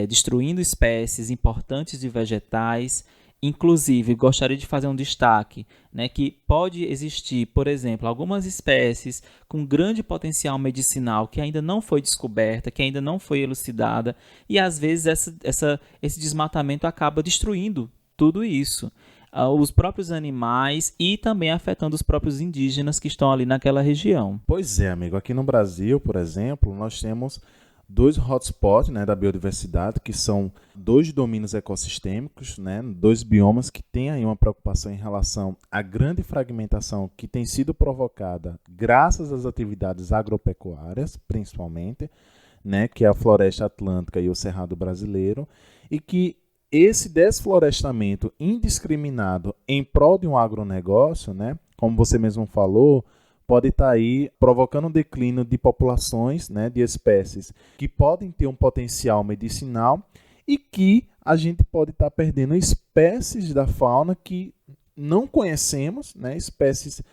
destruindo espécies importantes de vegetais. Inclusive, gostaria de fazer um destaque, né, que pode existir, por exemplo, algumas espécies com grande potencial medicinal que ainda não foi descoberta, que ainda não foi elucidada, e às vezes esse desmatamento acaba destruindo tudo isso, os próprios animais e também afetando os próprios indígenas que estão ali naquela região. Pois é, amigo. Aqui no Brasil, por exemplo, nós temos 2 hotspots, né, da biodiversidade, que são 2 domínios ecossistêmicos, né, 2 biomas que têm aí uma preocupação em relação à grande fragmentação que tem sido provocada graças às atividades agropecuárias, principalmente, né, que é a Floresta Atlântica e o Cerrado Brasileiro, e que esse desflorestamento indiscriminado em prol de um agronegócio, né, como você mesmo falou, pode estar aí provocando um declínio de populações, né, de espécies que podem ter um potencial medicinal e que a gente pode estar perdendo espécies da fauna que não conhecemos, né, espécies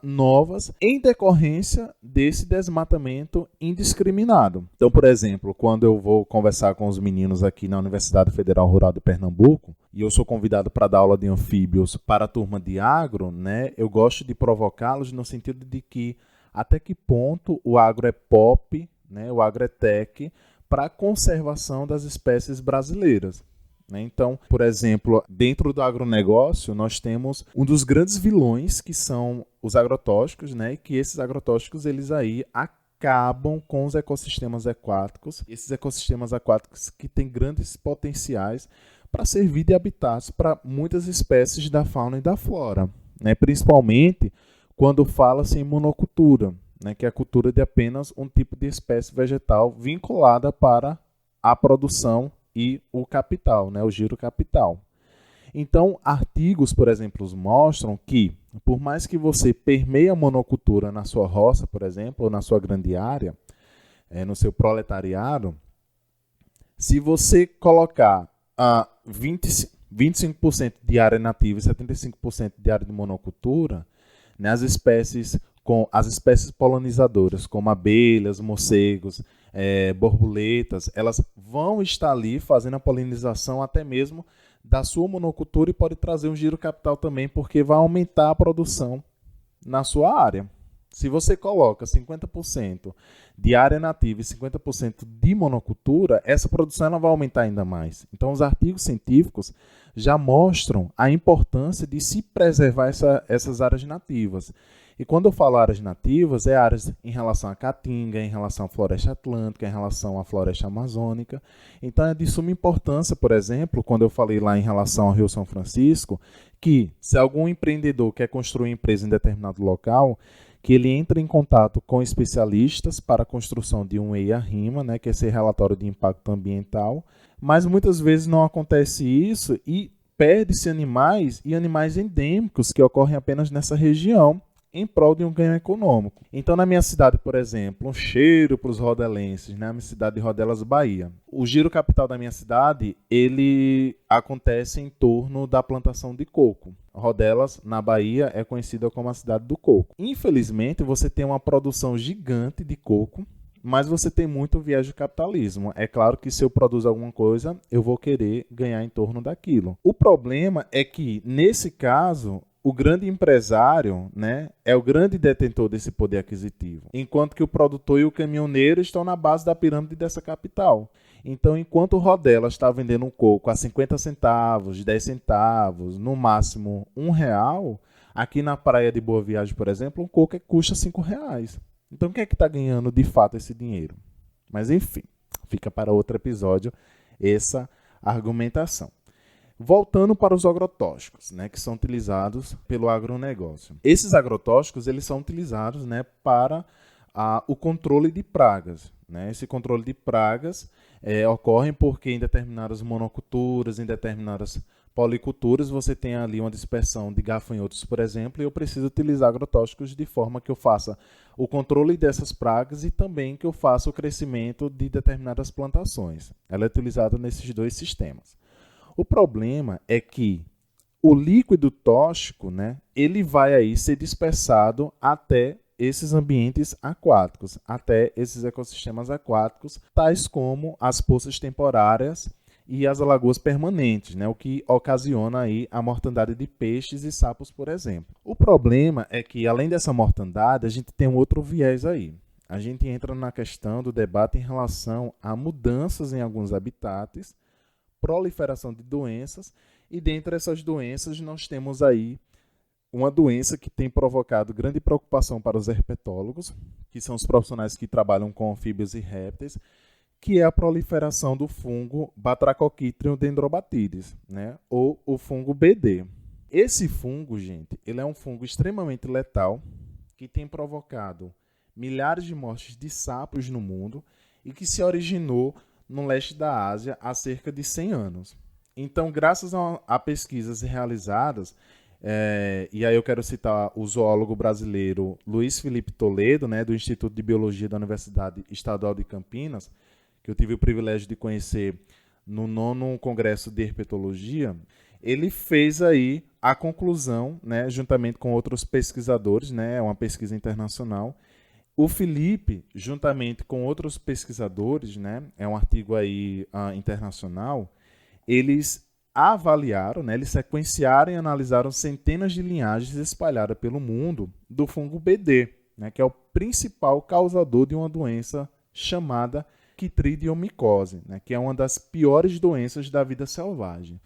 novas, em decorrência desse desmatamento indiscriminado. Então, por exemplo, quando eu vou conversar com os meninos aqui na Universidade Federal Rural de Pernambuco, e eu sou convidado para dar aula de anfíbios para a turma de agro, né, eu gosto de provocá-los no sentido de que até que ponto o agro é pop, né, o agro é tech, para a conservação das espécies brasileiras. né? Então, por exemplo, dentro do agronegócio, nós temos um dos grandes vilões, que são os agrotóxicos, né? E que esses agrotóxicos, eles aí acabam com os ecossistemas aquáticos. Esses ecossistemas aquáticos que têm grandes potenciais para servir de habitats para muitas espécies da fauna e da flora, né? Principalmente quando fala-se em monocultura, né? Que é a cultura de apenas um tipo de espécie vegetal vinculada para a produção e o capital, né? O giro capital. Então, artigos, por exemplo, mostram que, por mais que você permeie a monocultura na sua roça, por exemplo, ou na sua grande área, no seu proletariado, se você colocar 25% de área nativa e 75% de área de monocultura, né, as espécies polinizadoras, como abelhas, morcegos, borboletas, elas vão estar ali fazendo a polinização até mesmo da sua monocultura e pode trazer um giro capital também, porque vai aumentar a produção na sua área. Se você coloca 50% de área nativa e 50% de monocultura, essa produção ela vai aumentar ainda mais. Então, os artigos científicos já mostram a importância de se preservar essas áreas nativas. E quando eu falo áreas nativas, é áreas em relação à caatinga, em relação à floresta atlântica, em relação à floresta amazônica. Então é de suma importância, por exemplo, quando eu falei lá em relação ao Rio São Francisco, que se algum empreendedor quer construir empresa em determinado local, que ele entre em contato com especialistas para a construção de um EIA-RIMA, né, que é esse relatório de impacto ambiental, mas muitas vezes não acontece isso e perde-se animais e animais endêmicos que ocorrem apenas nessa região, em prol de um ganho econômico. Então, na minha cidade, por exemplo, um cheiro para os rodelenses, né? A minha cidade de Rodelas, Bahia. O giro capital da minha cidade, ele acontece em torno da plantação de coco. Rodelas, na Bahia, é conhecida como a cidade do coco. Infelizmente, você tem uma produção gigante de coco, mas você tem muito viés de capitalismo. É claro que se eu produzo alguma coisa, eu vou querer ganhar em torno daquilo. O problema é que, nesse caso, o grande empresário, né, é o grande detentor desse poder aquisitivo, enquanto que o produtor e o caminhoneiro estão na base da pirâmide dessa capital. Então, enquanto o Rodelas está vendendo um coco a 50 centavos, 10 centavos, no máximo R$1, aqui na praia de Boa Viagem, por exemplo, um coco custa R$5. Então, quem é que está ganhando de fato esse dinheiro? Mas, enfim, fica para outro episódio essa argumentação. Voltando para os agrotóxicos, né, que são utilizados pelo agronegócio. Esses agrotóxicos eles são utilizados, né, para o controle de pragas. Né? Esse controle de pragas ocorre porque em determinadas monoculturas, em determinadas policulturas, você tem ali uma dispersão de gafanhotos, por exemplo, e eu preciso utilizar agrotóxicos de forma que eu faça o controle dessas pragas e também que eu faça o crescimento de determinadas plantações. Ela é utilizada nesses dois sistemas. O problema é que o líquido tóxico, né, ele vai aí ser dispersado até esses ambientes aquáticos, até esses ecossistemas aquáticos, tais como as poças temporárias e as lagoas permanentes, né, o que ocasiona aí a mortandade de peixes e sapos, por exemplo. O problema é que, além dessa mortandade, a gente tem um outro viés aí. A gente entra na questão do debate em relação a mudanças em alguns habitats, proliferação de doenças, e dentre essas doenças nós temos aí uma doença que tem provocado grande preocupação para os herpetólogos, que são os profissionais que trabalham com anfíbios e répteis, que é a proliferação do fungo Batrachochytrium dendrobatides, né, ou o fungo BD. Esse fungo, gente, ele é um fungo extremamente letal, que tem provocado milhares de mortes de sapos no mundo e que se originou no leste da Ásia há cerca de 100 anos. Então, graças a pesquisas realizadas, e aí eu quero citar o zoólogo brasileiro Luiz Felipe Toledo, né, do Instituto de Biologia da Universidade Estadual de Campinas, que eu tive o privilégio de conhecer no 9º Congresso de Herpetologia, ele fez aí a conclusão, né, juntamente com outros pesquisadores, né, é uma pesquisa internacional. O Felipe, juntamente com outros pesquisadores, né, é um artigo aí internacional, eles avaliaram, né, eles sequenciaram e analisaram centenas de linhagens espalhadas pelo mundo do fungo BD, né, que é o principal causador de uma doença chamada quitridiomicosis, né, que é uma das piores doenças da vida selvagem.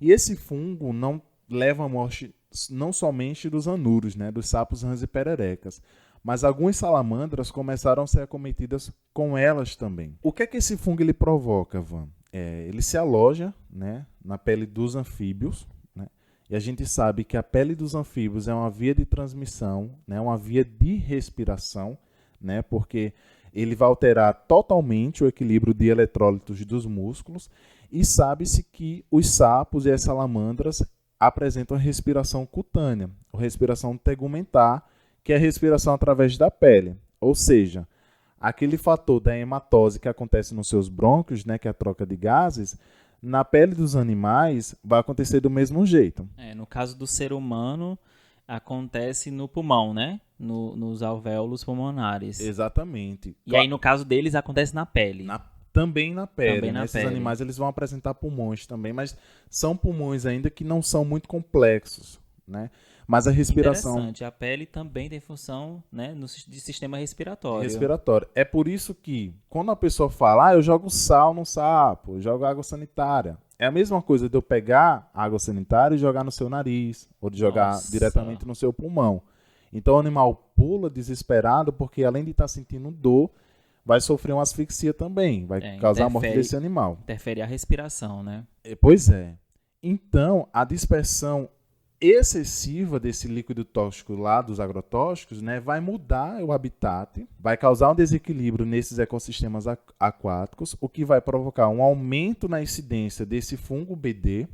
E esse fungo não leva à morte não somente dos anuros, né, dos sapos, rãs e pererecas, mas algumas salamandras começaram a ser acometidas com elas também. O que é que esse fungo ele provoca, Van? Ele se aloja, né, na pele dos anfíbios, né, e a gente sabe que a pele dos anfíbios é uma via de transmissão, né, uma via de respiração, né, porque ele vai alterar totalmente o equilíbrio de eletrólitos dos músculos, e sabe-se que os sapos e as salamandras apresentam a respiração cutânea, ou respiração tegumentar, que é a respiração através da pele. Ou seja, aquele fator da hematose que acontece nos seus brônquios, né, que é a troca de gases, na pele dos animais vai acontecer do mesmo jeito. No caso do ser humano, acontece no pulmão, né? Nos alvéolos pulmonares. Exatamente. E aí, no caso deles, acontece na pele. Também na pele. Também na Esses pele. animais eles vão apresentar pulmões também, mas são pulmões ainda que não são muito complexos, né? Mas a respiração... Interessante. A pele também tem função, né, de sistema respiratório. É por isso que, quando a pessoa fala, eu jogo sal no sapo, eu jogo água sanitária, é a mesma coisa de eu pegar água sanitária e jogar no seu nariz, ou de jogar diretamente no seu pulmão. Então o animal pula desesperado, porque além de estar sentindo dor, vai sofrer uma asfixia também, vai causar a morte desse animal. Interfere a respiração, né? Pois é. Então, a dispersão excessiva desse líquido tóxico lá dos agrotóxicos, né, vai mudar o habitat, vai causar um desequilíbrio nesses ecossistemas aquáticos, o que vai provocar um aumento na incidência desse fungo BD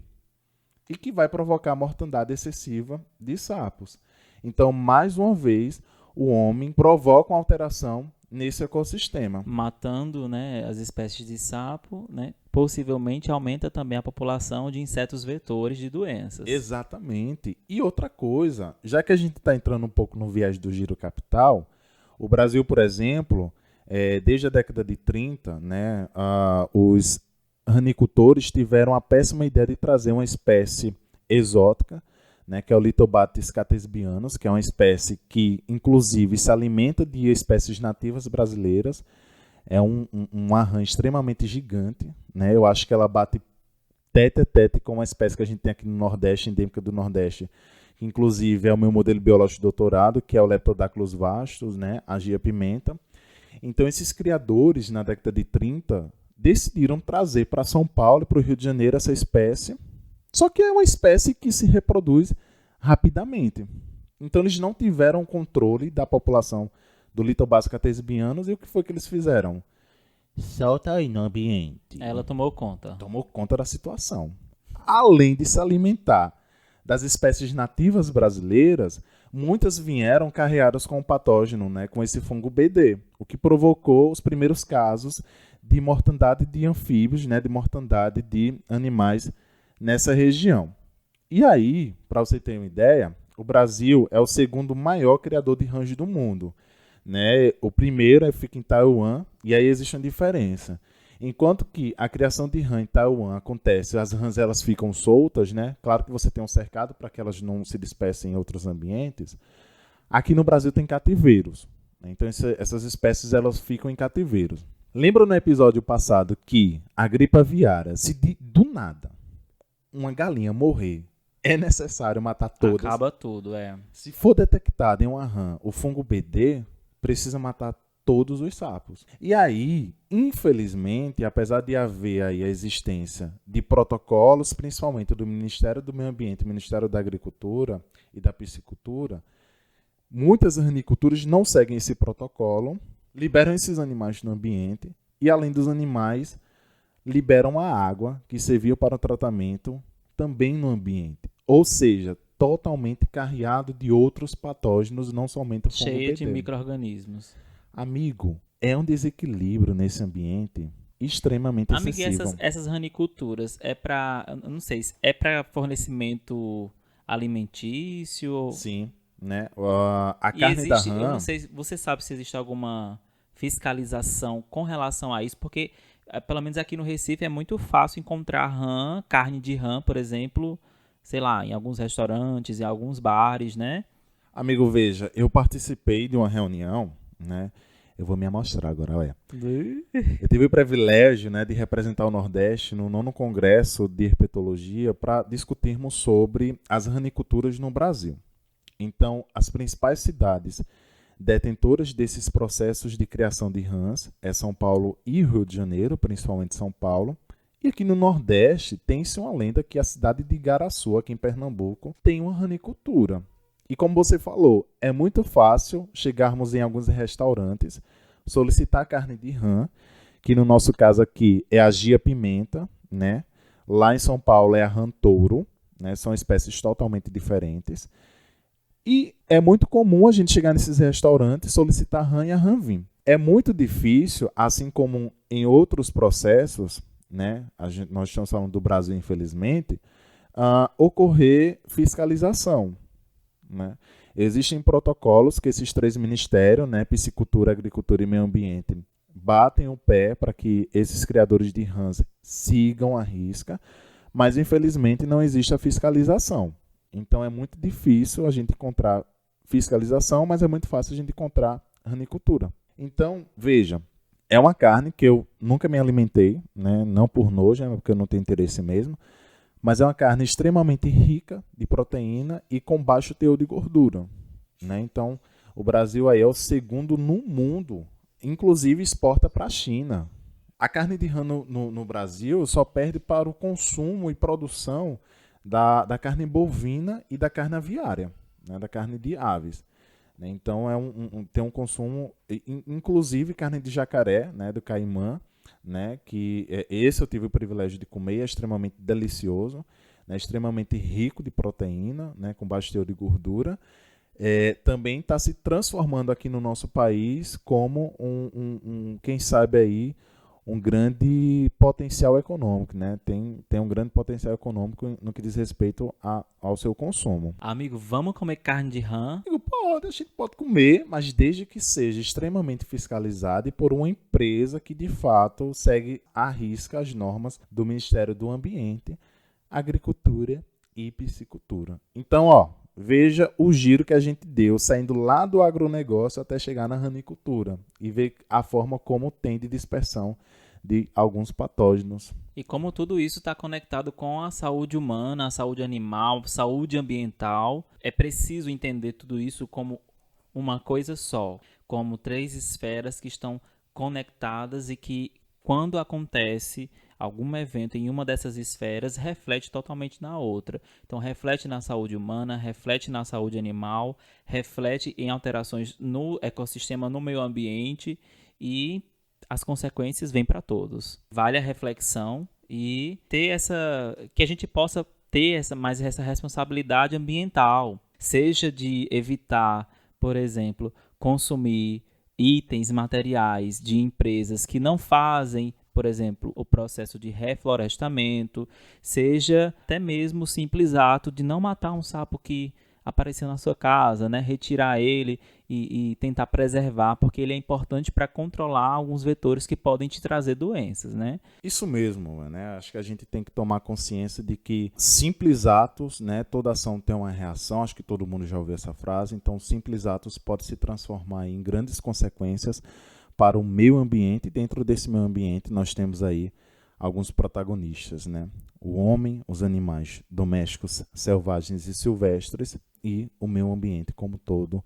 e que vai provocar a mortandade excessiva de sapos. Então, mais uma vez, o homem provoca uma alteração nesse ecossistema. Matando, né, as espécies de sapo, né, possivelmente aumenta também a população de insetos vetores de doenças. Exatamente. E outra coisa, já que a gente está entrando um pouco no viés do giro capital, o Brasil, por exemplo, desde a década de 30, né, os ranicultores tiveram a péssima ideia de trazer uma espécie exótica, né, que é o Lithobates catesbianus, que é uma espécie que, inclusive, se alimenta de espécies nativas brasileiras. É uma rã extremamente gigante, né? Eu acho que ela bate tete a tete com uma espécie que a gente tem aqui no Nordeste, endêmica do Nordeste, que inclusive é o meu modelo biológico de doutorado, que é o Leptodactylus vastus, né? A Gia pimenta. Então, esses criadores, na década de 30, decidiram trazer para São Paulo e para o Rio de Janeiro essa espécie. Só que é uma espécie que se reproduz rapidamente. Então, eles não tiveram controle da população do Lithobates catesbianus, e o que foi que eles fizeram? Solta aí no ambiente. Ela tomou conta. Tomou conta da situação. Além de se alimentar das espécies nativas brasileiras, muitas vieram carreadas com o patógeno, né, com esse fungo BD, o que provocou os primeiros casos de mortandade de anfíbios, né, de mortandade de animais nessa região. E aí, para você ter uma ideia, o Brasil é o segundo maior criador de rãs do mundo, né? O primeiro fica em Taiwan, e aí existe uma diferença. Enquanto que a criação de rã em Taiwan acontece, as rãs elas ficam soltas, né? Claro que você tem um cercado para que elas não se dispersem em outros ambientes. Aqui no Brasil tem cativeiros, né? Então essas espécies elas ficam em cativeiros. Lembra no episódio passado que a gripe aviária, se do nada uma galinha morrer, é necessário matar todas? Acaba tudo, Se for detectado em uma rã o fungo BD, precisa matar todos os sapos. E aí, infelizmente, apesar de haver aí a existência de protocolos, principalmente do Ministério do Meio Ambiente, Ministério da Agricultura e da Piscicultura, muitas raniculturas não seguem esse protocolo, liberam esses animais no ambiente e, além dos animais, liberam a água que serviu para o tratamento também no ambiente. Ou seja, totalmente carreado de outros patógenos, não somente o fungo BD. Cheio de micro-organismos. Amigo, é um desequilíbrio nesse ambiente extremamente excessivo. Amigo, essas raniculturas é para, não sei, é para fornecimento alimentício? Sim, né? A carne da rã... Eu não sei, você sabe se existe alguma fiscalização com relação a isso? Porque, pelo menos aqui no Recife, é muito fácil encontrar rã, carne de rã, por exemplo, sei lá, em alguns restaurantes, em alguns bares, né? Amigo, veja, eu participei de uma reunião, né, Eu vou me amostrar agora, olha. Eu tive o privilégio, né, de representar o Nordeste no 9º Congresso de Herpetologia para discutirmos sobre as raniculturas no Brasil. Então, as principais cidades detentoras desses processos de criação de rãs é São Paulo e Rio de Janeiro, principalmente São Paulo. E aqui no Nordeste tem-se uma lenda que a cidade de Igaraçu, aqui em Pernambuco, tem uma ranicultura. E como você falou, é muito fácil chegarmos em alguns restaurantes, solicitar carne de rã, que no nosso caso aqui é a gia-pimenta, né? Lá em São Paulo é a rã touro, né? São espécies totalmente diferentes. E é muito comum a gente chegar nesses restaurantes e solicitar rã e a rã vim. É muito difícil, assim como em outros processos, né? Nós estamos falando do Brasil, infelizmente, ocorrer fiscalização. Né? Existem protocolos que esses 3 ministérios, né, Piscicultura, Agricultura e Meio Ambiente, batem o pé para que esses criadores de rãs sigam a risca, mas infelizmente não existe a fiscalização. Então é muito difícil a gente encontrar fiscalização, mas é muito fácil a gente encontrar ranicultura. Então, veja, é uma carne que eu nunca me alimentei, né, não por nojo, né, porque eu não tenho interesse mesmo, mas é uma carne extremamente rica de proteína e com baixo teor de gordura. Né? Então, o Brasil aí é o segundo no mundo, inclusive exporta para a China. A carne de rã no Brasil só perde para o consumo e produção da carne bovina e da carne aviária, né? Da carne de aves. Né? Então, tem um consumo, inclusive carne de jacaré, né? Do caimã, né, que esse eu tive o privilégio de comer, é extremamente delicioso, né, extremamente rico de proteína, né, com baixo teor de gordura. Também está se transformando aqui no nosso país como quem sabe aí, um grande potencial econômico, né? Tem um grande potencial econômico no que diz respeito ao seu consumo. Amigo, vamos comer carne de rã? Amigo, a gente pode comer, mas desde que seja extremamente fiscalizada e por uma empresa que de fato segue à risca as normas do Ministério do Ambiente, Agricultura e Piscicultura. Então, veja o giro que a gente deu, saindo lá do agronegócio até chegar na ranicultura e ver a forma como tem de dispersão de alguns patógenos. E como tudo isso está conectado com a saúde humana, a saúde animal, saúde ambiental, é preciso entender tudo isso como uma coisa só, como 3 esferas que estão conectadas e que, quando acontece algum evento em uma dessas esferas, reflete totalmente na outra. Então, reflete na saúde humana, reflete na saúde animal, reflete em alterações no ecossistema, no meio ambiente, e as consequências vêm para todos. Vale a reflexão e que a gente possa ter mais essa responsabilidade ambiental, seja de evitar, por exemplo, consumir itens, materiais de empresas que não fazem, por exemplo, o processo de reflorestamento, seja até mesmo o simples ato de não matar um sapo que apareceu na sua casa, né? Retirar ele e tentar preservar, porque ele é importante para controlar alguns vetores que podem te trazer doenças, né? Isso mesmo, né? Acho que a gente tem que tomar consciência de que simples atos, né? Toda ação tem uma reação, acho que todo mundo já ouviu essa frase, então simples atos podem se transformar em grandes consequências para o meio ambiente. Dentro desse meio ambiente nós temos aí alguns protagonistas, né? O homem, os animais domésticos, selvagens e silvestres e o meio ambiente como todo,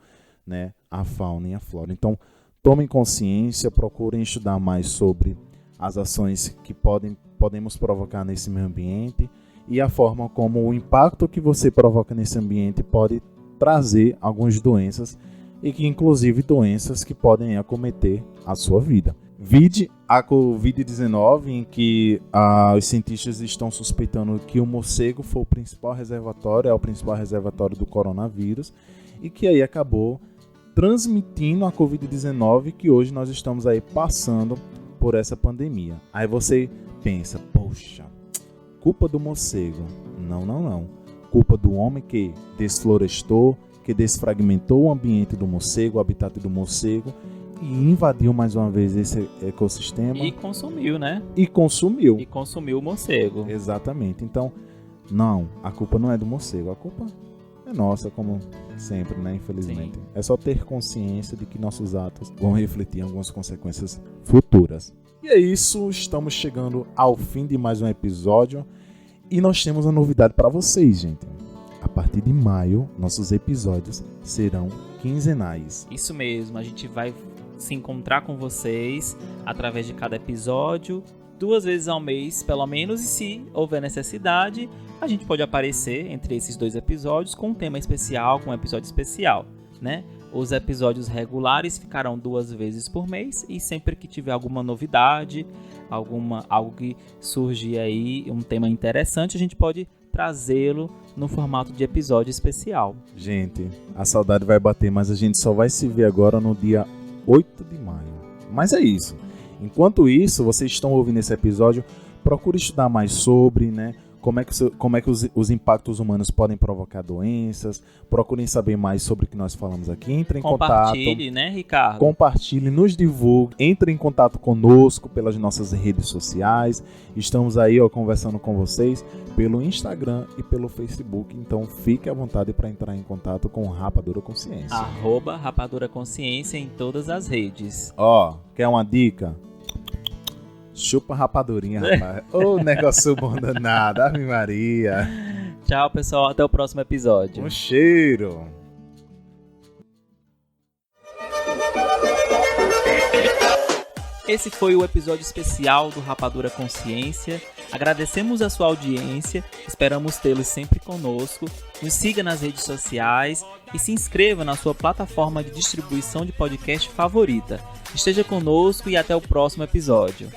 né? A fauna e a flora. Então, tomem consciência, procurem estudar mais sobre as ações que podemos provocar nesse meio ambiente e a forma como o impacto que você provoca nesse ambiente pode trazer algumas doenças e que inclusive doenças que podem acometer a sua vida. Vide a Covid-19, em que os cientistas estão suspeitando que o morcego foi o principal reservatório, é o principal reservatório do coronavírus, e que aí acabou transmitindo a Covid-19, que hoje nós estamos aí passando por essa pandemia. Aí você pensa, poxa, culpa do morcego. Não. Culpa do homem que desflorestou, que desfragmentou o ambiente do morcego, o habitat do morcego, e invadiu mais uma vez esse ecossistema. E consumiu, né? E consumiu o morcego. Exatamente. Então, não, a culpa não é do morcego, a culpa é nossa, como sempre, né? Infelizmente. Sim. É só ter consciência de que nossos atos vão refletir em algumas consequências futuras. E é isso, estamos chegando ao fim de mais um episódio e nós temos uma novidade para vocês, gente. A partir de maio, nossos episódios serão quinzenais. Isso mesmo, a gente vai se encontrar com vocês através de cada episódio, 2 vezes ao mês, pelo menos, e se houver necessidade, a gente pode aparecer entre esses 2 episódios com um tema especial, com um episódio especial, né? Os episódios regulares ficarão 2 vezes por mês e sempre que tiver alguma novidade, algo que surgir aí, um tema interessante, a gente pode trazê-lo no formato de episódio especial. Gente, a saudade vai bater, mas a gente só vai se ver agora no dia 8 de maio. Mas é isso. Enquanto isso, vocês estão ouvindo esse episódio, procure estudar mais sobre, né? Como é que os impactos humanos podem provocar doenças. Procurem saber mais sobre o que nós falamos aqui. Entre em Compartilhe, contato. né, Ricardo? Compartilhe, nos divulgue. Entre em contato conosco pelas nossas redes sociais. Estamos aí conversando com vocês pelo Instagram e pelo Facebook. Então fique à vontade para entrar em contato com Rapadura Consciência. @Rapadura Consciência em todas as redes. Quer uma dica? Chupa rapadurinha, rapaz. Ô, negócio bom danado. Ave Maria. Tchau, pessoal. Até o próximo episódio. Um cheiro. Esse foi o episódio especial do Rapadura Consciência. Agradecemos a sua audiência. Esperamos tê-los sempre conosco. Nos siga nas redes sociais e se inscreva na sua plataforma de distribuição de podcast favorita. Esteja conosco e até o próximo episódio.